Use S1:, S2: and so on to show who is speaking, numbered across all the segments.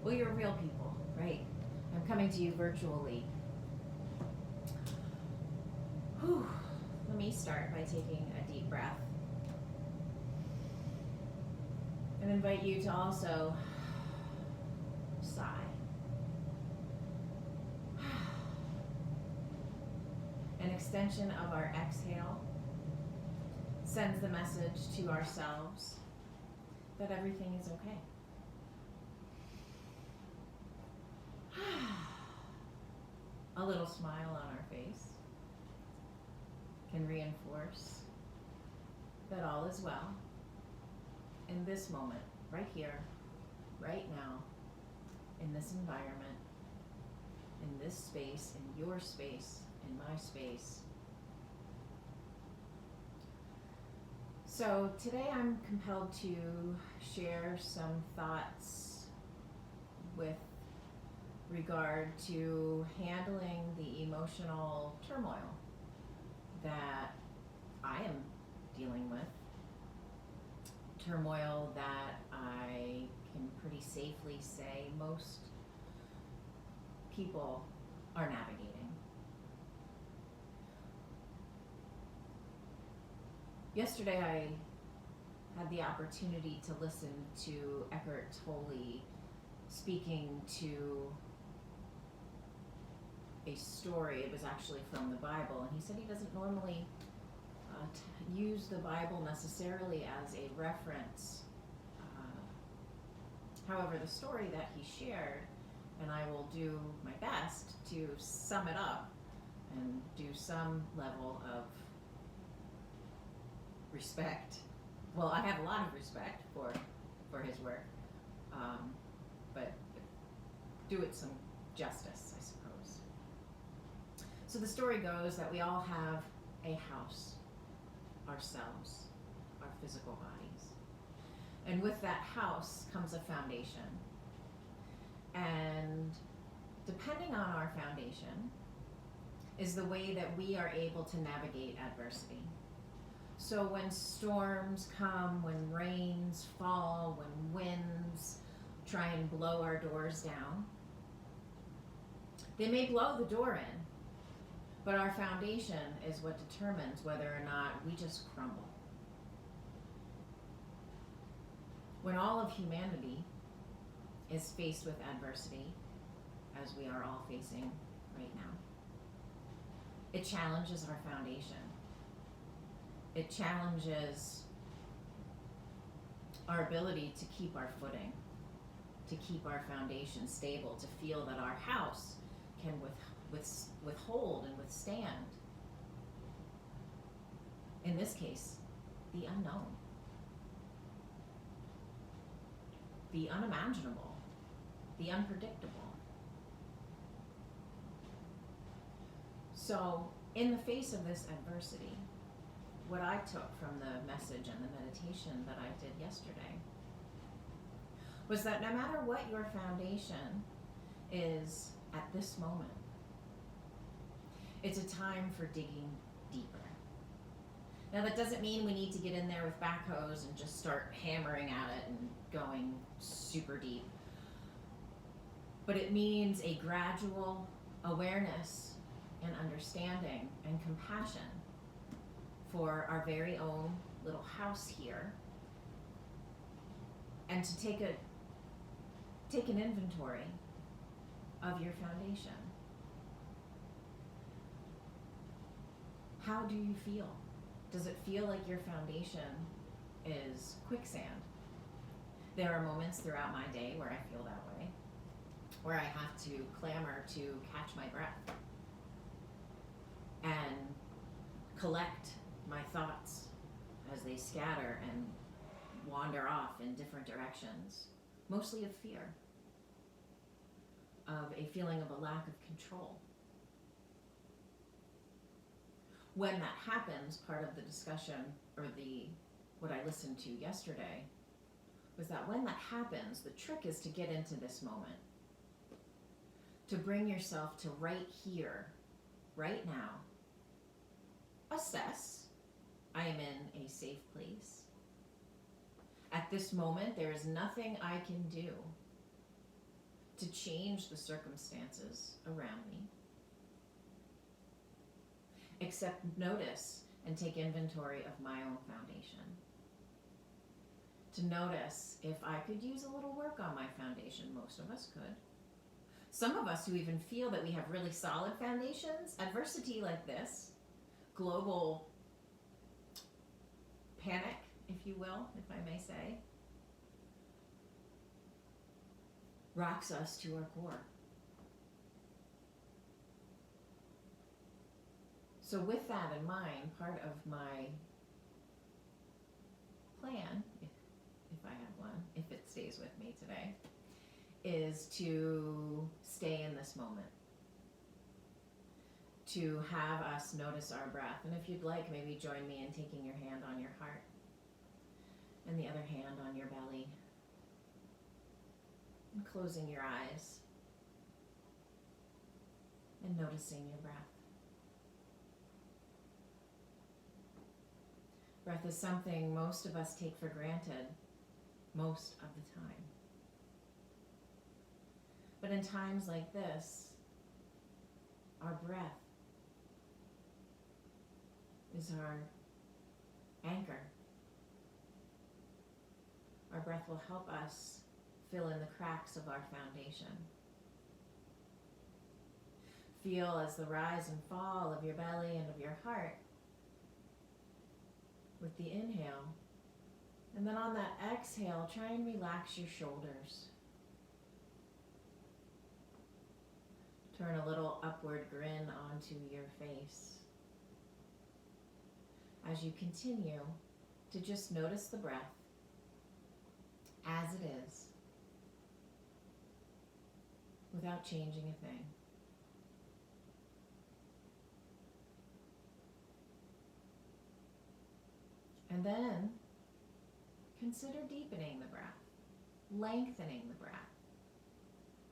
S1: Well, you're real people, right? I'm coming to you virtually. Whew. Let me start by taking a deep breath and invite you to also sigh. An extension of our exhale sends the message to ourselves that everything is okay. A little smile on our face can reinforce that all is well in this moment, right here, right now, in this environment, in this space, in your space, in my space. So today I'm compelled to share some thoughts with regard to handling the emotional turmoil that I am dealing with. Turmoil that I can pretty safely say most people are navigating. Yesterday I had the opportunity to listen to Eckhart Tolle speaking to a story. It was actually from the Bible, and he said he doesn't normally use the Bible necessarily as a reference. However, the story that he shared, and I will do my best to sum it up and do some level of respect. Well, I have a lot of respect for his work, but do it some justice, I suppose. So the story goes that we all have a house, ourselves, our physical bodies. And with that house comes a foundation. And depending on our foundation is the way that we are able to navigate adversity. So when storms come, when rains fall, when winds try and blow our doors down, they may blow the door in, but our foundation is what determines whether or not we just crumble. When all of humanity is faced with adversity, as we are all facing right now, it challenges our foundation. It challenges our ability to keep our footing, to keep our foundation stable, to feel that our house can withhold and withstand, in this case, the unknown, the unimaginable, the unpredictable. So, in the face of this adversity, what I took from the message and the meditation that I did yesterday was that no matter what your foundation is at this moment, it's a time for digging deeper. Now that doesn't mean we need to get in there with backhoes and just start hammering at it and going super deep. But it means a gradual awareness and understanding and compassion for our very own little house here, and to take an inventory of your foundation. How do you feel? Does it feel like your foundation is quicksand? There are moments throughout my day where I feel that way, where I have to clamor to catch my breath and collect my thoughts as they scatter and wander off in different directions, mostly of fear, of a feeling of a lack of control. When that happens, part of the discussion, or what I listened to yesterday, was that when that happens, the trick is to get into this moment, to bring yourself to right here, right now. Assess, I am in a safe place. At this moment, there is nothing I can do to change the circumstances around me, except notice and take inventory of my own foundation. To notice if I could use a little work on my foundation. Most of us could. Some of us who even feel that we have really solid foundations, adversity like this, global panic, if you will, if I may say, rocks us to our core. So with that in mind, part of my plan, if I have one, if it stays with me today, is to stay in this moment. To have us notice our breath. And if you'd like, maybe join me in taking your hand on your heart and the other hand on your belly. And closing your eyes and noticing your breath. Breath is something most of us take for granted most of the time. But in times like this, our breath is our anchor. Our breath will help us fill in the cracks of our foundation. Feel as the rise and fall of your belly and of your heart with the inhale. And then on that exhale, try and relax your shoulders. Turn a little upward grin onto your face. As you continue to just notice the breath as it is, without changing a thing. And then consider deepening the breath, lengthening the breath,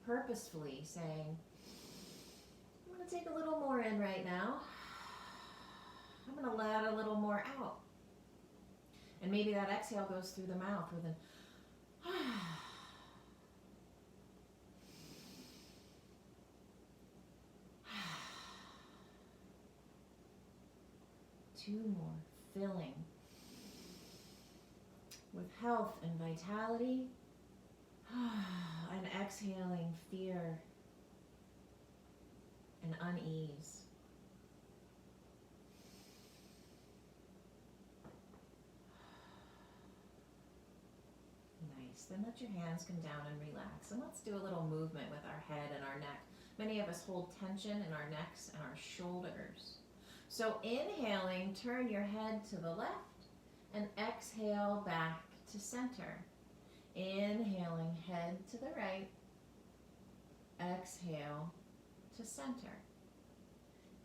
S1: purposefully saying, I'm going to take a little more in right now. I'm going to let a little more out. And maybe that exhale goes through the mouth with an 2 more, filling with health and vitality, and exhaling fear and unease. Nice. Then let your hands come down and relax. And let's do a little movement with our head and our neck. Many of us hold tension in our necks and our shoulders. So inhaling, turn your head to the left and exhale back to center. Inhaling, head to the right. Exhale to center.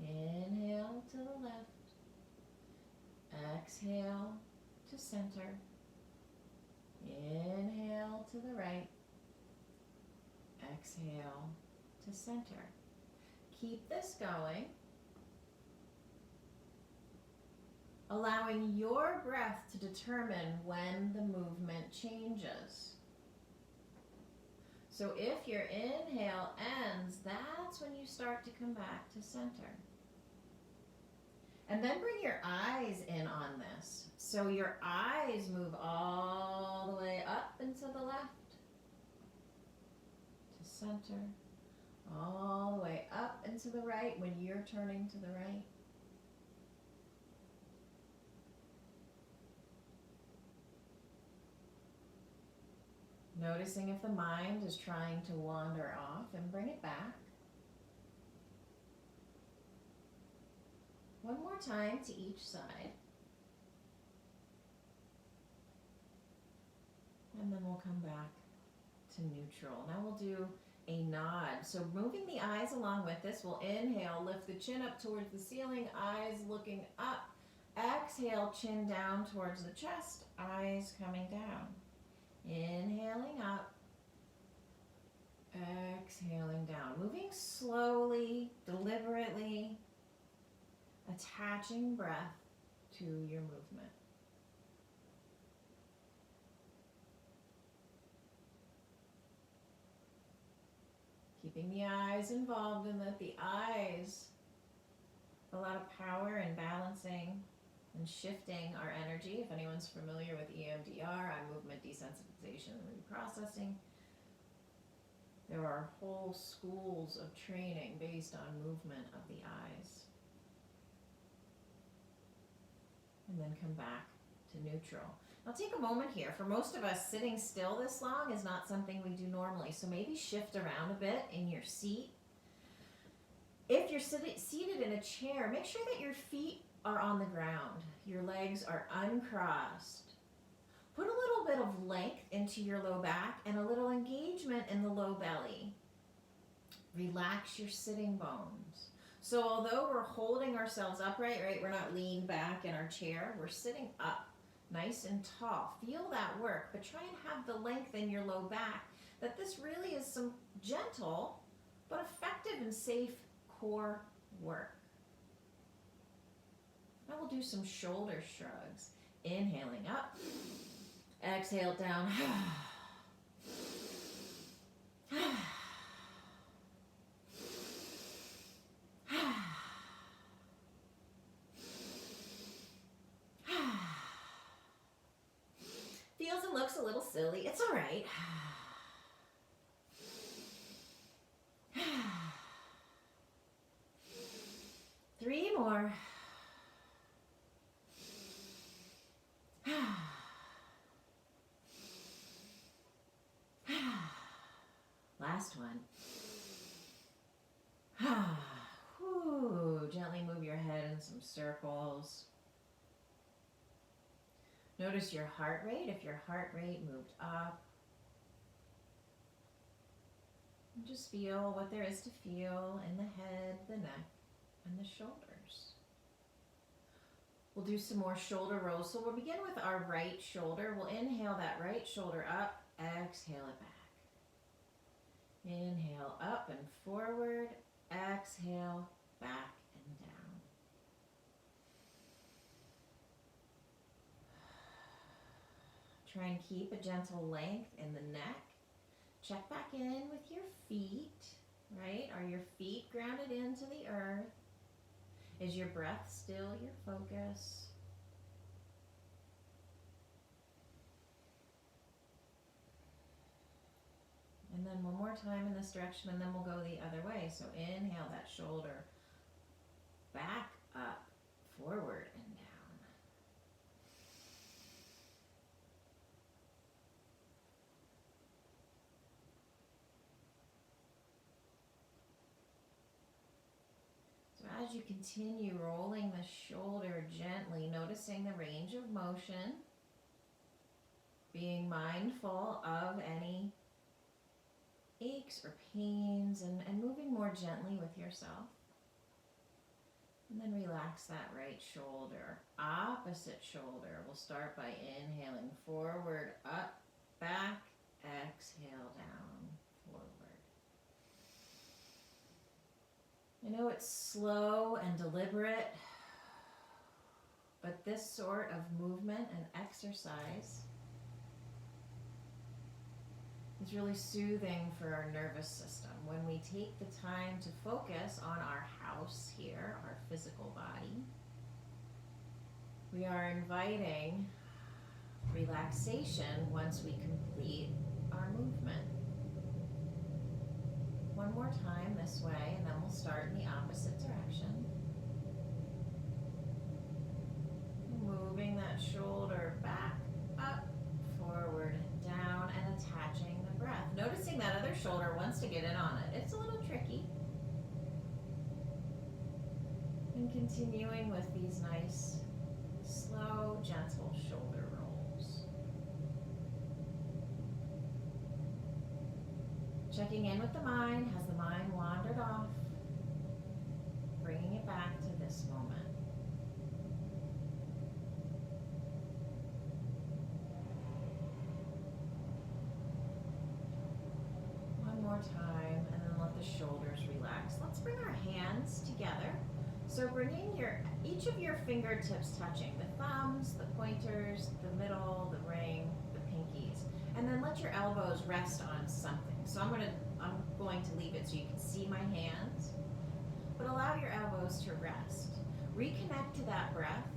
S1: Inhale to the left. Exhale to center. Inhale to the right. Exhale to center. Keep this going. Allowing your breath to determine when the movement changes. So if your inhale ends, that's when you start to come back to center. And then bring your eyes in on this. So your eyes move all the way up and to the left, to center, all the way up and to the right when you're turning to the right. Noticing if the mind is trying to wander off, and bring it back. One more time to each side. And then we'll come back to neutral. Now we'll do a nod. So moving the eyes along with this, we'll inhale, lift the chin up towards the ceiling, eyes looking up. Exhale, chin down towards the chest, eyes coming down. Inhaling up, exhaling down. Moving slowly, deliberately, attaching breath to your movement. Keeping the eyes involved in that. The eyes, a lot of power in balancing and shifting our energy. If anyone's familiar with EMDR, eye movement desensitization and reprocessing, there are whole schools of training based on movement of the eyes. And then come back to neutral. Now take a moment here. For most of us, sitting still this long is not something we do normally. So maybe shift around a bit in your seat. If you're seated in a chair, make sure that your feet are on the ground. Your legs are uncrossed. Put a little bit of length into your low back and a little engagement in the low belly. Relax your sitting bones. So although we're holding ourselves upright, right, we're not leaned back in our chair, we're sitting up, nice and tall. Feel that work, but try and have the length in your low back, that this really is some gentle but effective and safe core work. Now we'll do some shoulder shrugs. Inhaling up, exhale down. Feels and looks a little silly. It's all right. Three more. Last one. Whew. Gently move your head in some circles. Notice your heart rate, if your heart rate moved up. And just feel what there is to feel in the head, the neck, and the shoulders. We'll do some more shoulder rolls. So we'll begin with our right shoulder. We'll inhale that right shoulder up, exhale it back. Inhale up and forward, exhale back and down. Try and keep a gentle length in the neck. Check back in with your feet, right? Are your feet grounded into the earth? Is your breath still your focus? And then one more time in this direction, and then we'll go the other way. So inhale that shoulder back up, forward and down. So as you continue rolling the shoulder gently, noticing the range of motion, being mindful of any aches or pains, and moving more gently with yourself. And then relax that right shoulder. Opposite shoulder. We'll start by inhaling forward, up, back, exhale down, forward. I know it's slow and deliberate, but this sort of movement and exercise is really soothing for our nervous system. When we take the time to focus on our house here, our physical body, we are inviting relaxation once we complete our movement. One more time this way, and then we'll start in the opposite direction. Moving that shoulder back, up, forward, down, and attaching the breath. Noticing that other shoulder wants to get in on it. It's a little tricky. And continuing with these nice, slow, gentle shoulder rolls. Checking in with the mind. Has the mind wandered off? Bringing it back to this moment. More time, and then let the shoulders relax. Let's bring our hands together. So bringing each of your fingertips touching, the thumbs, the pointers, the middle, the ring, the pinkies, and then let your elbows rest on something. So I'm going to leave it so you can see my hands, but allow your elbows to rest. Reconnect to that breath.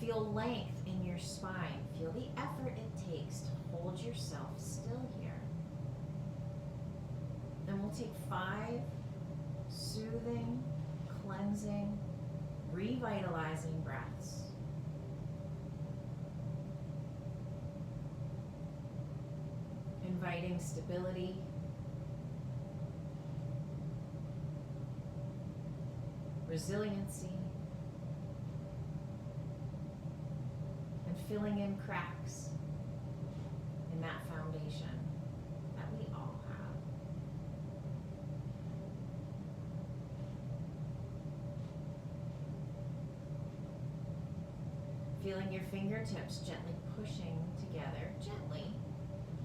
S1: Feel length in your spine. Feel the effort it takes to hold yourself still here. Then we'll take 5 soothing, cleansing, revitalizing breaths. Inviting stability, resiliency, and filling in cracks in that foundation that we all have. Feeling your fingertips gently pushing together, gently,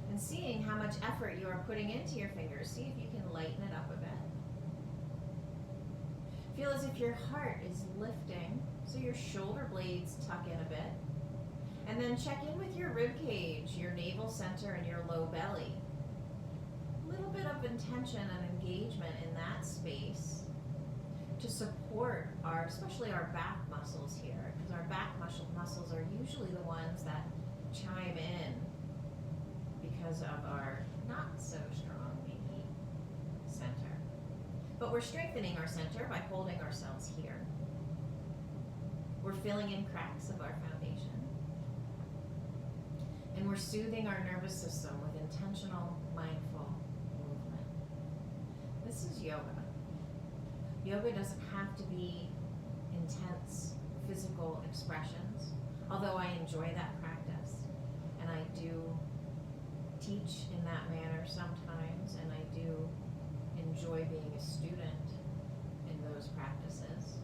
S1: and seeing how much effort you are putting into your fingers. See if you can lighten it up a bit. Feel as if your heart is lifting, so your shoulder blades tuck in a bit. And then check in with your rib cage, your navel center, and your low belly. A little bit of intention and engagement in that space to support especially our back muscles here, because our back muscles are usually the ones that chime in because of our not so strong maybe center. But we're strengthening our center by holding ourselves here. We're filling in cracks of our foundation. And we're soothing our nervous system with intentional, mindful movement. This is yoga. Yoga doesn't have to be intense physical expressions, although I enjoy that practice. And I do teach in that manner sometimes, and I do enjoy being a student in those practices.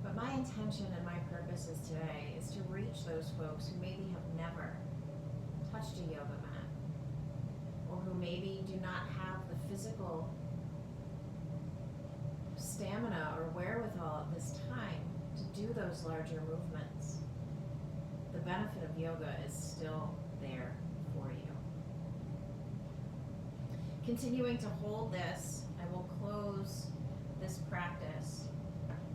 S1: But my intention and my purpose is today is to reach those folks who maybe have never touched a yoga mat, or who maybe do not have the physical stamina or wherewithal at this time to do those larger movements. The benefit of yoga is still there for you. Continuing to hold this, I will close this practice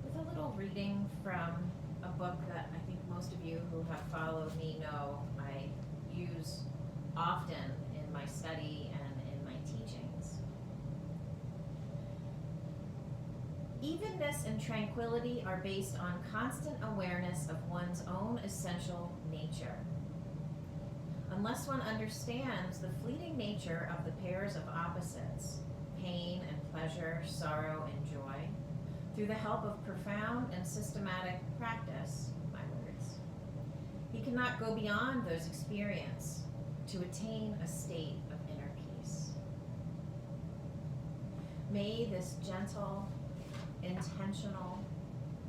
S1: with a little reading from a book that I think most of you who have followed me know I use often in my study and in my teachings. Evenness and tranquility are based on constant awareness of one's own essential nature. Unless one understands the fleeting nature of the pairs of opposites, pain and pleasure, sorrow and joy, through the help of profound and systematic practice, my words, he cannot go beyond those experiences to attain a state of inner peace. May this gentle, intentional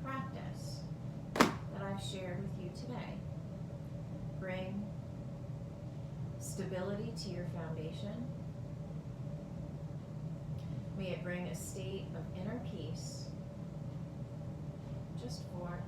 S1: practice that I've shared with you today bring stability to your foundation. May it bring a state of inner peace just for